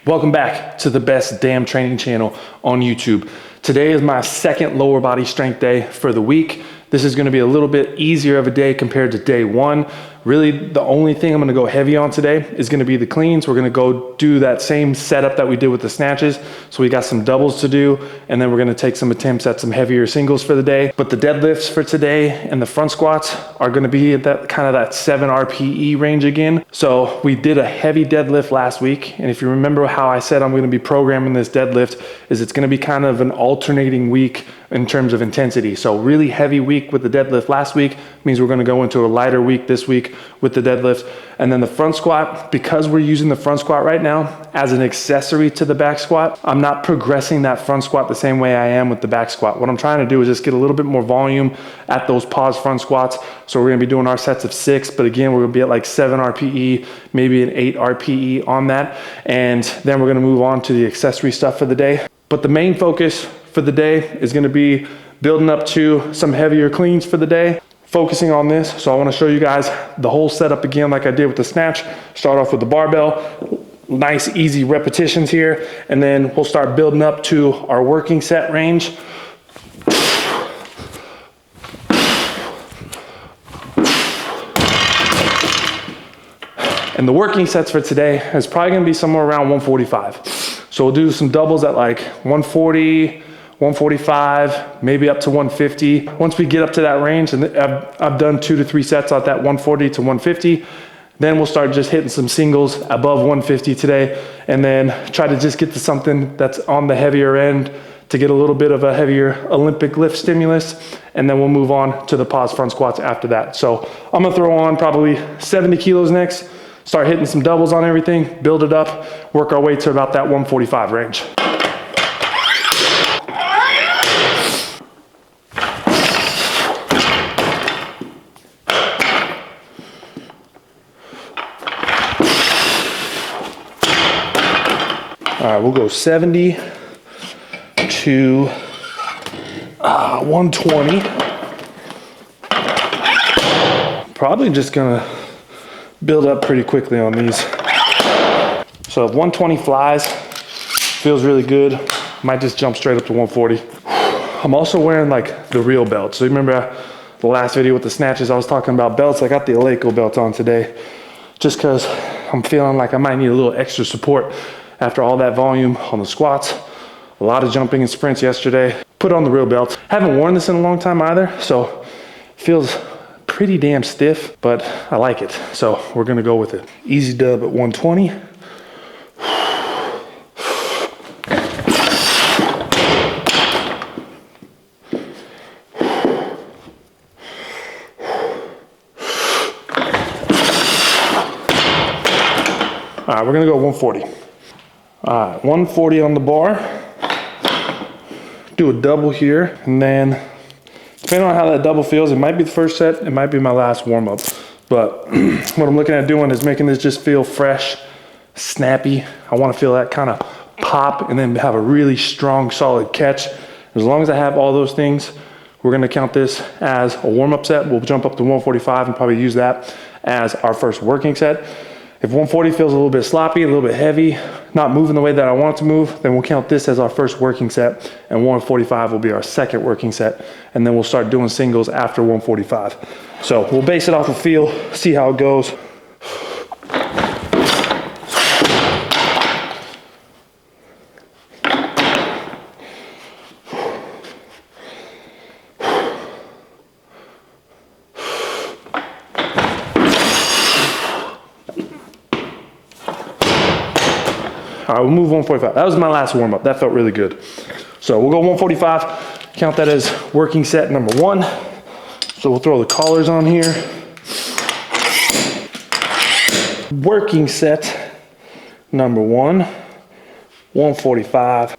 Welcome back to the best damn training channel on YouTube. Today is my second lower body strength day for the week. This is gonna be a little bit easier of a day compared to day one. Really, the only thing I'm gonna go heavy on today is gonna be the cleans. We're gonna go do that same setup that we did with the snatches. So we got some doubles to do, and then we're gonna take some attempts at some heavier singles for the day. But the deadlifts for today and the front squats are gonna be at that kind of that 7 RPE range again. So we did a heavy deadlift last week. And if you remember how I said I'm gonna be programming this deadlift, is it's gonna be kind of an alternating week in terms of intensity. So really heavy week with the deadlift last week means we're gonna go into a lighter week this week with the deadlift. And then the front squat, because we're using the front squat right now as an accessory to the back squat, I'm not progressing that front squat the same way I am with the back squat. What I'm trying to do is just get a little bit more volume at those pause front squats. So we're gonna be doing our sets of 6, but again, we're gonna be at like 7 RPE, maybe an 8 RPE on that. And then we're gonna move on to the accessory stuff for the day. But the main focus for the day is gonna be building up to some heavier cleans for the day, focusing on this. So I wanna show you guys the whole setup again like I did with the snatch. Start off with the barbell, nice easy repetitions here, and then we'll start building up to our working set range. And the working sets for today is probably gonna be somewhere around 145. So we'll do some doubles at like 140, 145, maybe up to 150. Once we get up to that range, and I've done 2 to 3 sets at that 140 to 150, then we'll start just hitting some singles above 150 today, and then try to just get to something that's on the heavier end to get a little bit of a heavier Olympic lift stimulus, and then we'll move on to the pause front squats after that. So I'm gonna throw on probably 70 kilos next, start hitting some doubles on everything, build it up, work our way to about that 145 range. All right, we'll go 70 to 120. Probably just gonna build up pretty quickly on these. So if 120 flies, feels really good, might just jump straight up to 140. I'm also wearing like the real belt. So you remember the last video with the snatches, I was talking about belts. I got the Eleiko belt on today, just cause I'm feeling like I might need a little extra support after all that volume on the squats. A lot of jumping and sprints yesterday. Put on the real belt. Haven't worn this in a long time either, so feels pretty damn stiff, but I like it. So we're gonna go with it. Easy dub at 120. All right, we're gonna go 140. All right, 140 on the bar. Do a double here, and then depending on how that double feels, it might be the first set, it might be my last warm up. But what I'm looking at doing is making this just feel fresh, snappy. I wanna feel that kind of pop and then have a really strong, solid catch. As long as I have all those things, we're gonna count this as a warm up set. We'll jump up to 145 and probably use that as our first working set. If 140 feels a little bit sloppy, a little bit heavy, not moving the way that I want it to move, then we'll count this as our first working set, and 145 will be our second working set, and then we'll start doing singles after 145. So we'll base it off of feel, see how it goes. All right, we'll move 145. That was my last warm up. That felt really good. So we'll go 145, count that as working set number 1. So we'll throw the collars on here. Working set number 1, 145.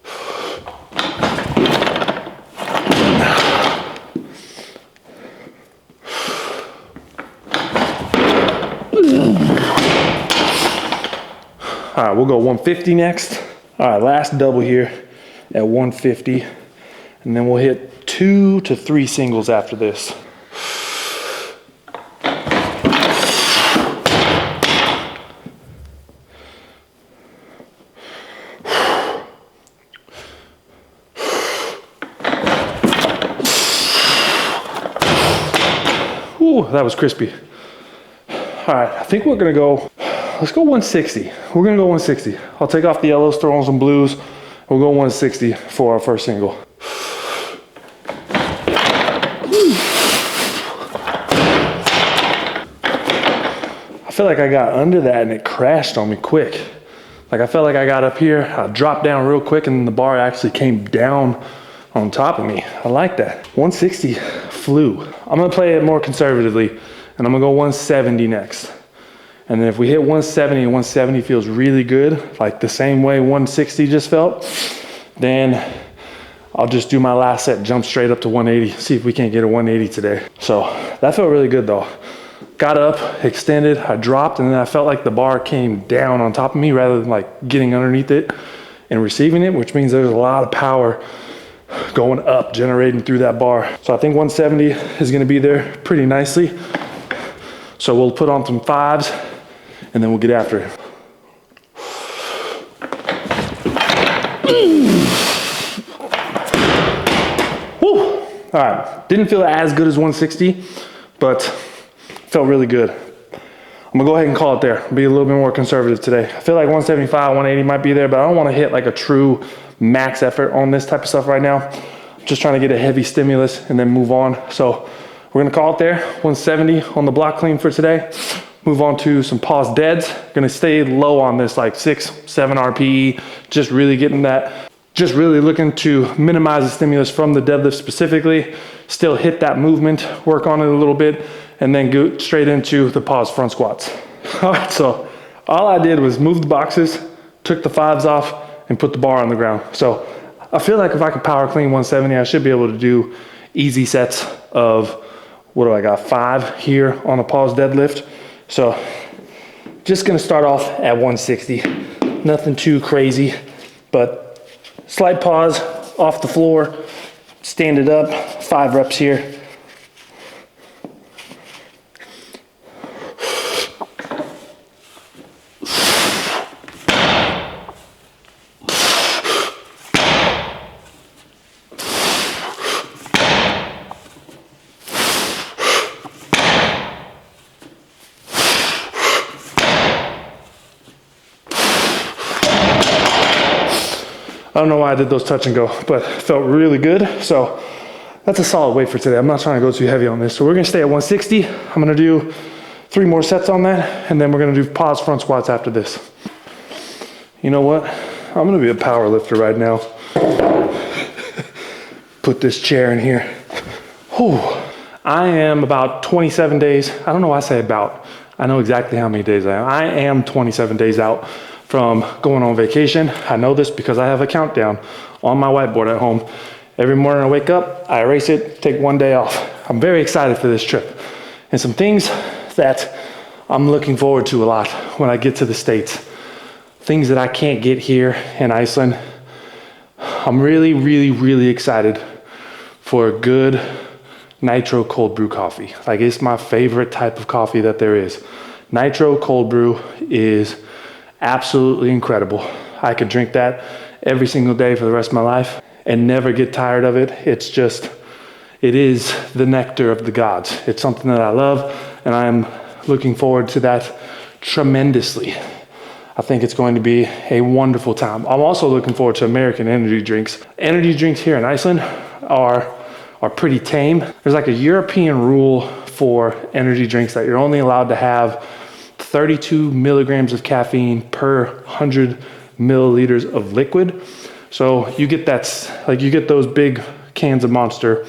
All right, we'll go 150 next. All right, last double here at 150. And then we'll hit 2 to 3 singles after this. Ooh, that was crispy. All right, I think we're gonna go, let's go 160. We're gonna go 160. I'll take off the yellows, throw on some blues. We'll go 160 for our first single. I feel like I got under that and it crashed on me quick. Like I felt like I got up here, I dropped down real quick and the bar actually came down on top of me. I like that. 160 flew. I'm gonna play it more conservatively and I'm gonna go 170 next. And then if we hit 170 and 170 feels really good, like the same way 160 just felt, then I'll just do my last set, jump straight up to 180, see if we can't get a 180 today. So that felt really good though. Got up, extended, I dropped, and then I felt like the bar came down on top of me rather than like getting underneath it and receiving it, which means there's a lot of power going up, generating through that bar. So I think 170 is gonna be there pretty nicely. So we'll put on some fives and then we'll get after it. Woo! All right, didn't feel as good as 160, but felt really good. I'm gonna go ahead and call it there. Be a little bit more conservative today. I feel like 175, 180 might be there, but I don't wanna hit like a true max effort on this type of stuff right now. I'm just trying to get a heavy stimulus and then move on. So we're gonna call it there, 170 on the block clean for today. Move on to some pause deads. Gonna stay low on this, like 6, 7 RPE, just really getting that, just really looking to minimize the stimulus from the deadlift specifically, still hit that movement, work on it a little bit, and then go straight into the pause front squats. All right, so all I did was move the boxes, took the fives off, and put the bar on the ground. So I feel like if I could power clean 170, I should be able to do easy sets of, what do I got, 5 here on a pause deadlift. So just gonna start off at 160. Nothing too crazy, but slight pause off the floor, stand it up, 5 reps here. I don't know why I did those touch and go, but felt really good. So that's a solid weight for today. I'm not trying to go too heavy on this. So we're gonna stay at 160. I'm gonna do 3 more sets on that, and then we're gonna do pause front squats after this. You know what? I'm gonna be a power lifter right now. Put this chair in here. Whew. I am about 27 days. I don't know why I say about. I know exactly how many days I am. I am 27 days out from going on vacation. I know this because I have a countdown on my whiteboard at home. Every morning I wake up, I erase it, take 1 day off. I'm very excited for this trip. And some things that I'm looking forward to a lot when I get to the States. Things that I can't get here in Iceland. I'm really, really, really excited for a good nitro cold brew coffee. Like, it's my favorite type of coffee that there is. Nitro cold brew is absolutely incredible. I could drink that every single day for the rest of my life and never get tired of it. It's just, it is the nectar of the gods. It's something that I love, and I'm looking forward to that tremendously. I think it's going to be a wonderful time. I'm also looking forward to American energy drinks. Energy drinks here in Iceland are pretty tame. There's like a European rule for energy drinks that you're only allowed to have 32 milligrams of caffeine per 100 milliliters of liquid. So you get that, like you get those big cans of Monster,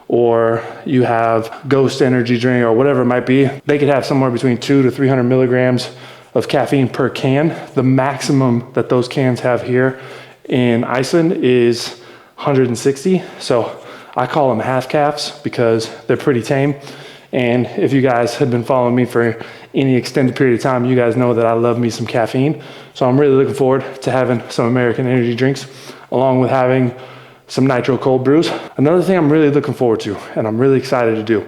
or you have Ghost energy drink or whatever it might be. They could have somewhere between 200 to 300 milligrams of caffeine per can. The maximum that those cans have here in Iceland is 160. So I call them half calves because they're pretty tame. And if you guys have been following me for any extended period of time, you guys know that I love me some caffeine. So I'm really looking forward to having some American energy drinks, along with having some nitro cold brews. Another thing I'm really looking forward to, and I'm really excited to do,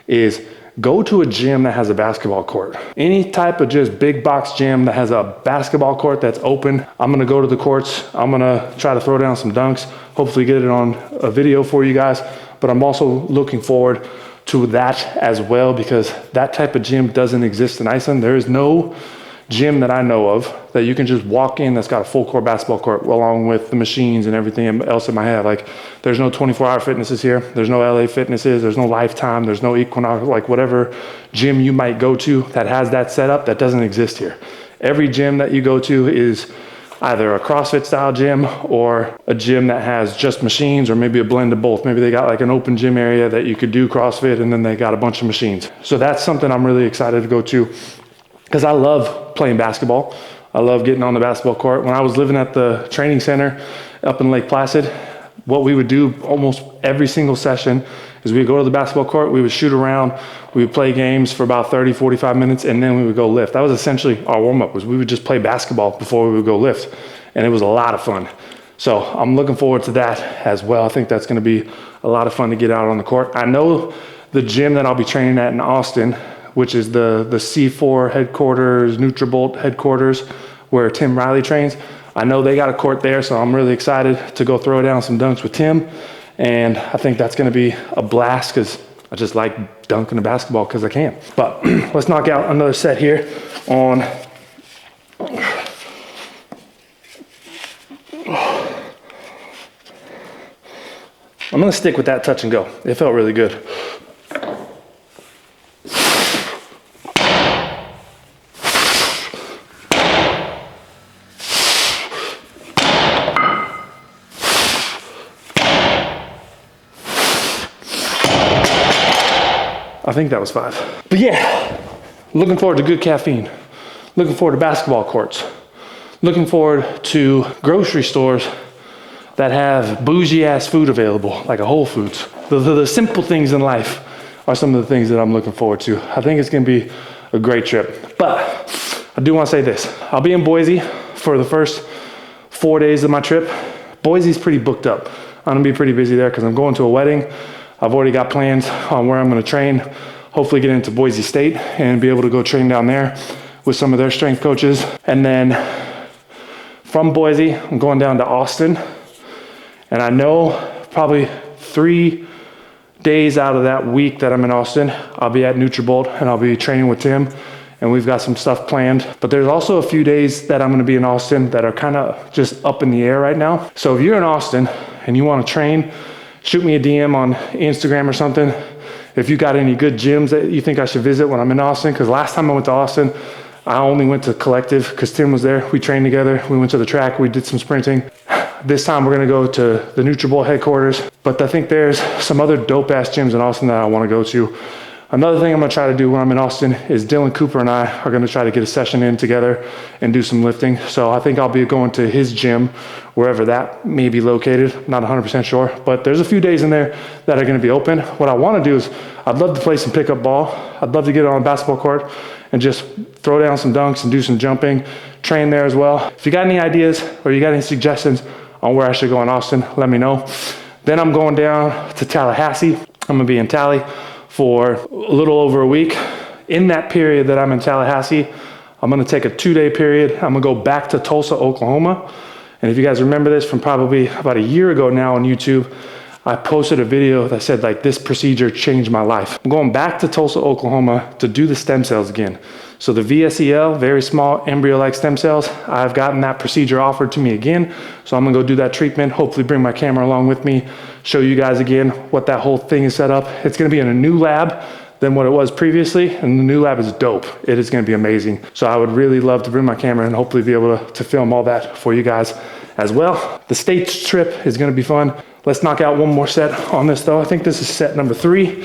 is go to a gym that has a basketball court. Any type of just big box gym that has a basketball court that's open. I'm gonna go to the courts. I'm gonna try to throw down some dunks, hopefully get it on a video for you guys. But I'm also looking forward to that as well, because that type of gym doesn't exist in Iceland. There is no gym that I know of that you can just walk in that's got a full court basketball court along with the machines and everything else it might have. Like, there's no 24-hour fitnesses here. There's no LA Fitnesses. There's no Lifetime. There's no Equinox. Like, whatever gym you might go to that has that setup, that doesn't exist here. Every gym that you go to is either a CrossFit style gym or a gym that has just machines, or maybe a blend of both. Maybe they got like an open gym area that you could do CrossFit, and then they got a bunch of machines. So that's something I'm really excited to go to, because I love playing basketball. I love getting on the basketball court. When I was living at the training center up in Lake Placid, what we would do almost every single session is we would go to the basketball court, we would shoot around, we would play games for about 30, 45 minutes, and then we would go lift. That was essentially our warm-up, was we would just play basketball before we would go lift. And it was a lot of fun. So I'm looking forward to that as well. I think that's gonna be a lot of fun to get out on the court. I know the gym that I'll be training at in Austin, which is the C4 headquarters, Nutrabolt headquarters, where Tim Riley trains. I know they got a court there, so I'm really excited to go throw down some dunks with Tim. And I think that's gonna be a blast, because I just like dunking the basketball because I can. But let's knock out another set here on I'm gonna stick with that touch and go. It felt really good. I think that was 5. But yeah, looking forward to good caffeine. Looking forward to basketball courts. Looking forward to grocery stores that have bougie ass food available, like a Whole Foods. The simple things in life are some of the things that I'm looking forward to. I think it's gonna be a great trip. But I do wanna say this. I'll be in Boise for the first 4 days of my trip. Boise's pretty booked up. I'm gonna be pretty busy there because I'm going to a wedding. I've already got plans on where I'm gonna train. Hopefully get into Boise State and be able to go train down there with some of their strength coaches. And then from Boise, I'm going down to Austin. And I know probably 3 days out of that week that I'm in Austin, I'll be at Nutrabolt and I'll be training with Tim, and we've got some stuff planned. But there's also a few days that I'm gonna be in Austin that are kind of just up in the air right now. So if you're in Austin and you wanna train, shoot me a DM on Instagram or something. If you got any good gyms that you think I should visit when I'm in Austin, because last time I went to Austin, I only went to Collective because Tim was there. We trained together, we went to the track, we did some sprinting. This time we're gonna go to the Nutrabolt headquarters, but I think there's some other dope ass gyms in Austin that I wanna go to. Another thing I'm gonna try to do when I'm in Austin is Dylan Cooper and I are gonna try to get a session in together and do some lifting. So I think I'll be going to his gym, wherever that may be located, not 100% sure, but there's a few days in there that are gonna be open. What I wanna do is, I'd love to play some pickup ball. I'd love to get on a basketball court and just throw down some dunks and do some jumping, train there as well. If you got any ideas or you got any suggestions on where I should go in Austin, let me know. Then I'm going down to Tallahassee. I'm gonna be in Tally for a little over a week. In that period that I'm in Tallahassee, I'm gonna take a 2-day period. I'm gonna go back to Tulsa, Oklahoma. And if you guys remember this from probably about a year ago now on YouTube, I posted a video that said like, this procedure changed my life. I'm going back to Tulsa, Oklahoma to do the stem cells again. So the VSEL, very small embryo-like stem cells, I've gotten that procedure offered to me again. So I'm gonna go do that treatment, hopefully bring my camera along with me, show you guys again what that whole thing is set up. It's gonna be in a new lab than what it was previously, and the new lab is dope. It is gonna be amazing. So I would really love to bring my camera and hopefully be able to film all that for you guys as well. The States trip is gonna be fun. Let's knock out one more set on this though. I think this is set number 3.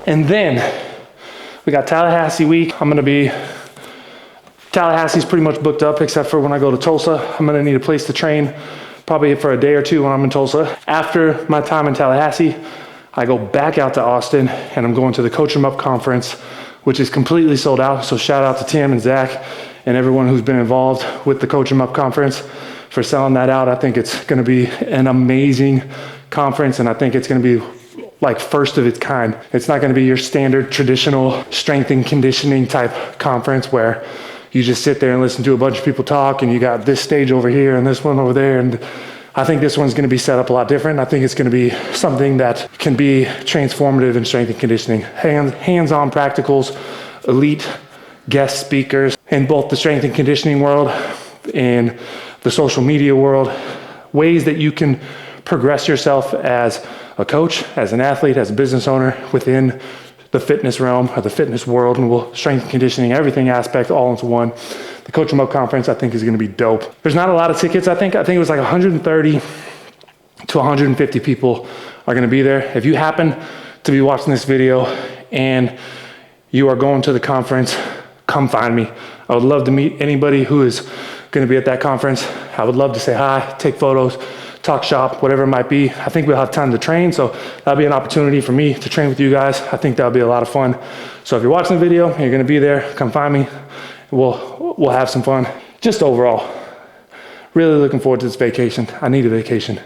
And then we got Tallahassee week. Tallahassee's pretty much booked up except for when I go to Tulsa. I'm gonna need a place to train probably for a day or two when I'm in Tulsa. After my time in Tallahassee, I go back out to Austin and I'm going to the Coach 'em Up conference, which is completely sold out. So shout out to Tim and Zach and everyone who's been involved with the Coach 'em Up conference for selling that out. I think it's gonna be an amazing conference, and I think it's gonna be like first of its kind. It's not gonna be your standard traditional strength and conditioning type conference where you just sit there and listen to a bunch of people talk and you got this stage over here and this one over there. And I think this one's gonna be set up a lot different. I think it's gonna be something that can be transformative in strength and conditioning. Hands-on practicals, elite guest speakers in both the strength and conditioning world and the social media world, ways that you can progress yourself as a coach, as an athlete, as a business owner within the fitness realm or the fitness world, and we'll strength and conditioning, everything aspect all into one. The Coach 'em Up conference I think is gonna be dope. There's not a lot of tickets, I think it was like 130 to 150 people are gonna be there. If you happen to be watching this video and you are going to the conference, come find me. I would love to meet anybody who is gonna be at that conference. I would love to say hi, take photos, talk shop, whatever it might be. I think we'll have time to train, so that'll be an opportunity for me to train with you guys. I think that'll be a lot of fun. So if you're watching the video and you're gonna be there, come find me. We'll have some fun. Just overall, really looking forward to this vacation. I need a vacation.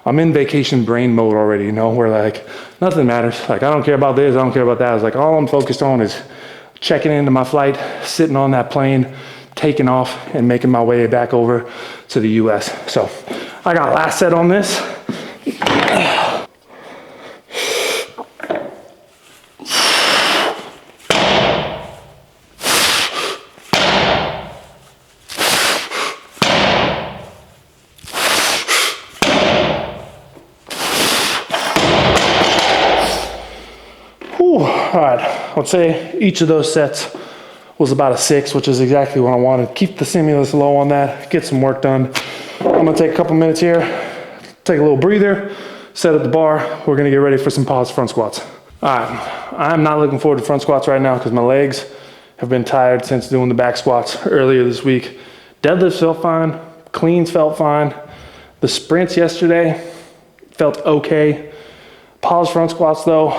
I'm in vacation brain mode already, you know, where like nothing matters. Like I don't care about this, I don't care about that. It's like all I'm focused on is checking into my flight, sitting on that plane, taking off and making my way back over to the US. So I got last set on this. Whew. All right, I would say each of those sets was about a 6, which is exactly what I wanted. Keep the stimulus low on that, get some work done. I'm gonna take a couple minutes here, take a little breather, set up the bar. We're gonna get ready for some pause front squats. All right, I'm not looking forward to front squats right now because my legs have been tired since doing the back squats earlier this week. Deadlifts felt fine, cleans felt fine. The sprints yesterday felt okay. Pause front squats though,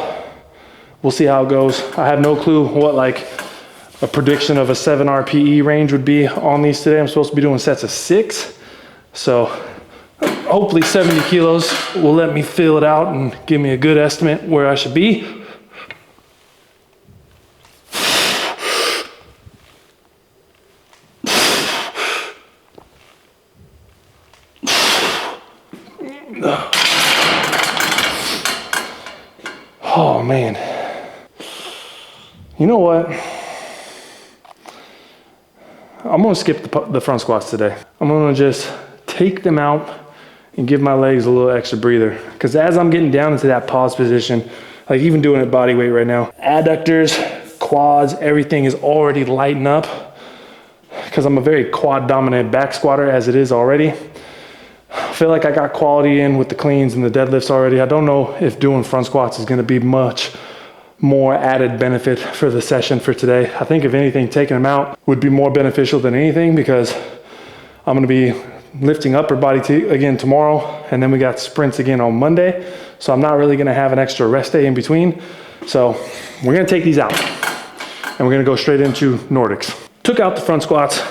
we'll see how it goes. I have no clue what like a prediction of a 7 RPE range would be on these today. I'm supposed to be doing sets of 6. So hopefully 70 kilos will let me feel it out and give me a good estimate where I should be. Oh man. You know what? I'm gonna skip the front squats today. I'm gonna just take them out and give my legs a little extra breather. Because as I'm getting down into that pause position, like even doing it body weight right now, adductors, quads, everything is already lighting up because I'm a very quad dominant back squatter as it is already. I feel like I got quality in with the cleans and the deadlifts already. I don't know if doing front squats is gonna be much more added benefit for the session for today. I think if anything, taking them out would be more beneficial than anything because I'm gonna be lifting upper body again tomorrow, and then we got sprints again on Monday. So I'm not really gonna have an extra rest day in between. So we're gonna take these out and we're gonna go straight into Nordics. Took out the front squats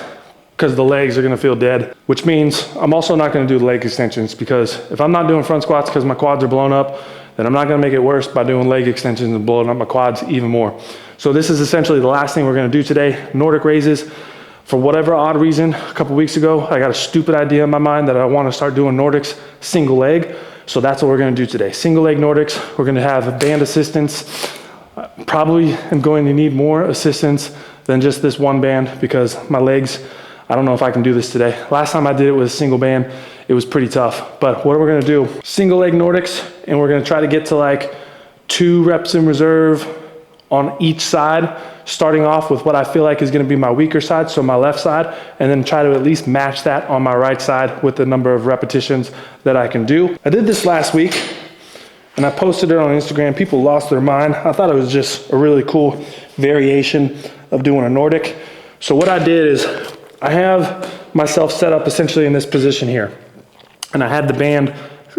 because the legs are gonna feel dead, which means I'm also not gonna do leg extensions because if I'm not doing front squats because my quads are blown up, then I'm not gonna make it worse by doing leg extensions and blowing up my quads even more. So this is essentially the last thing we're gonna do today, Nordic raises. For whatever odd reason, a couple weeks ago, I got a stupid idea in my mind that I wanna start doing Nordics single leg. So that's what we're gonna do today. Single leg Nordics, we're gonna have band assistance. Probably am going to need more assistance than just this one band because my legs, I don't know if I can do this today. Last time I did it with a single band, it was pretty tough. But what we're gonna do, single leg Nordics, and we're gonna try to get to like 2 reps in reserve on each side, starting off with what I feel like is gonna be my weaker side, so my left side, and then try to at least match that on my right side with the number of repetitions that I can do. I did this last week, and I posted it on Instagram. People lost their mind. I thought it was just a really cool variation of doing a Nordic. So what I did is, I have myself set up essentially in this position here. And I had the band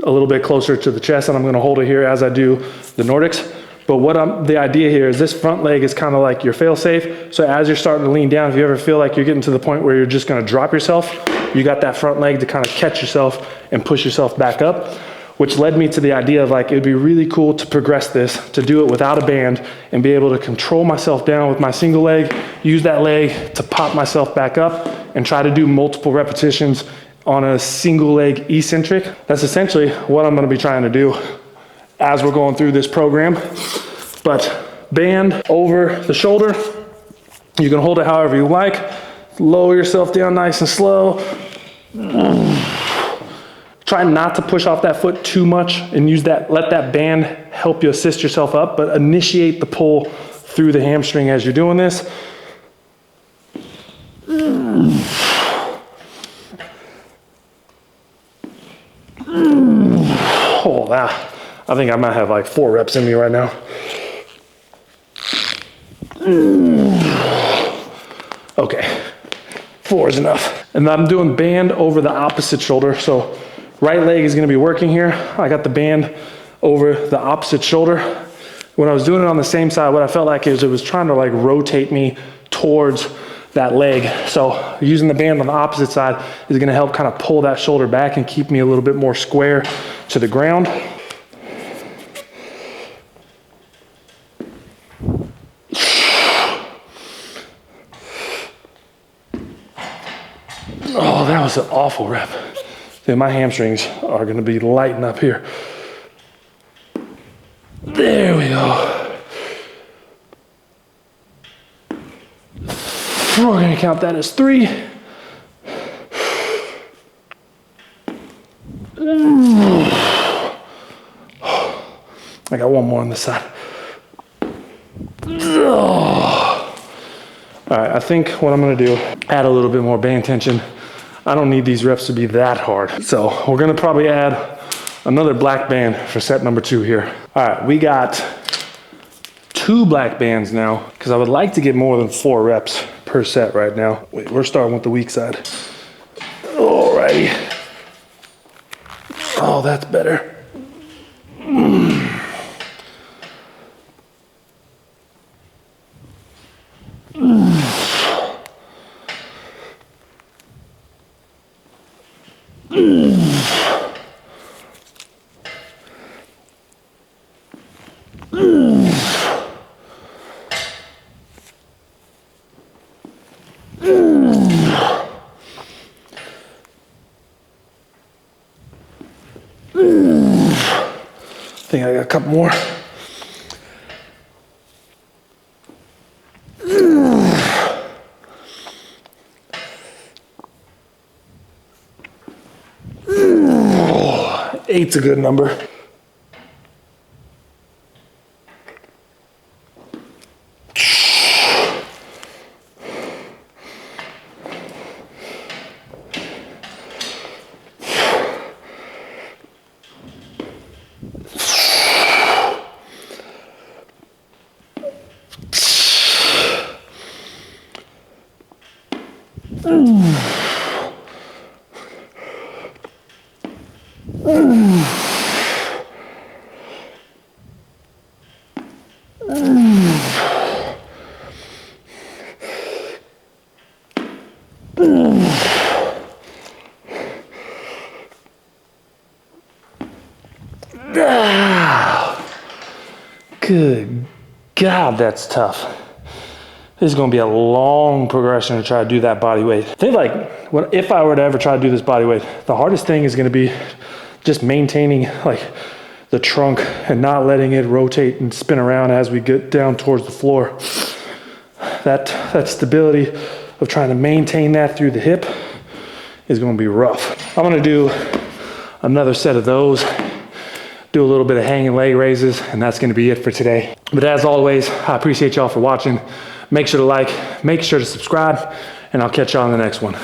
a little bit closer to the chest, and I'm gonna hold it here as I do the Nordics. But the idea here is this front leg is kind of like your fail safe. So as you're starting to lean down, if you ever feel like you're getting to the point where you're just gonna drop yourself, you got that front leg to kind of catch yourself and push yourself back up, which led me to the idea of like, it'd be really cool to progress this, to do it without a band and be able to control myself down with my single leg, use that leg to pop myself back up and try to do multiple repetitions on a single leg eccentric. That's essentially what I'm gonna be trying to do as we're going through this program. But band over the shoulder, you can hold it however you like, lower yourself down nice and slow. Try not to push off that foot too much and use that, let that band help you assist yourself up, but initiate the pull through the hamstring as you're doing this. Oh, wow. I think I might have like 4 reps in me right now. Okay, 4 is enough. And I'm doing band over the opposite shoulder. So right leg is gonna be working here. I got the band over the opposite shoulder. When I was doing it on the same side, what I felt like is it was trying to like rotate me towards that leg. So using the band on the opposite side is gonna help kind of pull that shoulder back and keep me a little bit more square to the ground. Oh, that was an awful rep. Dude, my hamstrings are gonna be lighting up here. There we go. We're gonna count that as 3. I got 1 more on this side. All right, I think what I'm gonna do, add a little bit more band tension. I don't need these reps to be that hard. So we're gonna probably add another black band for set number 2 here. All right, we got 2 black bands now, because I would like to get more than 4 reps per set right now. Wait, we're starting with the weak side. Alrighty. Oh, that's better. I think I got a couple more. Oh, 8's a good number. Good God, that's tough. This is gonna be a long progression to try to do that body weight. I think like, if I were to ever try to do this body weight, the hardest thing is gonna be just maintaining like the trunk and not letting it rotate and spin around as we get down towards the floor. That stability of trying to maintain that through the hip is gonna be rough. I'm gonna do another set of those, do a little bit of hanging leg raises, and that's gonna be it for today. But as always, I appreciate y'all for watching. Make sure to like, make sure to subscribe, and I'll catch y'all on the next one.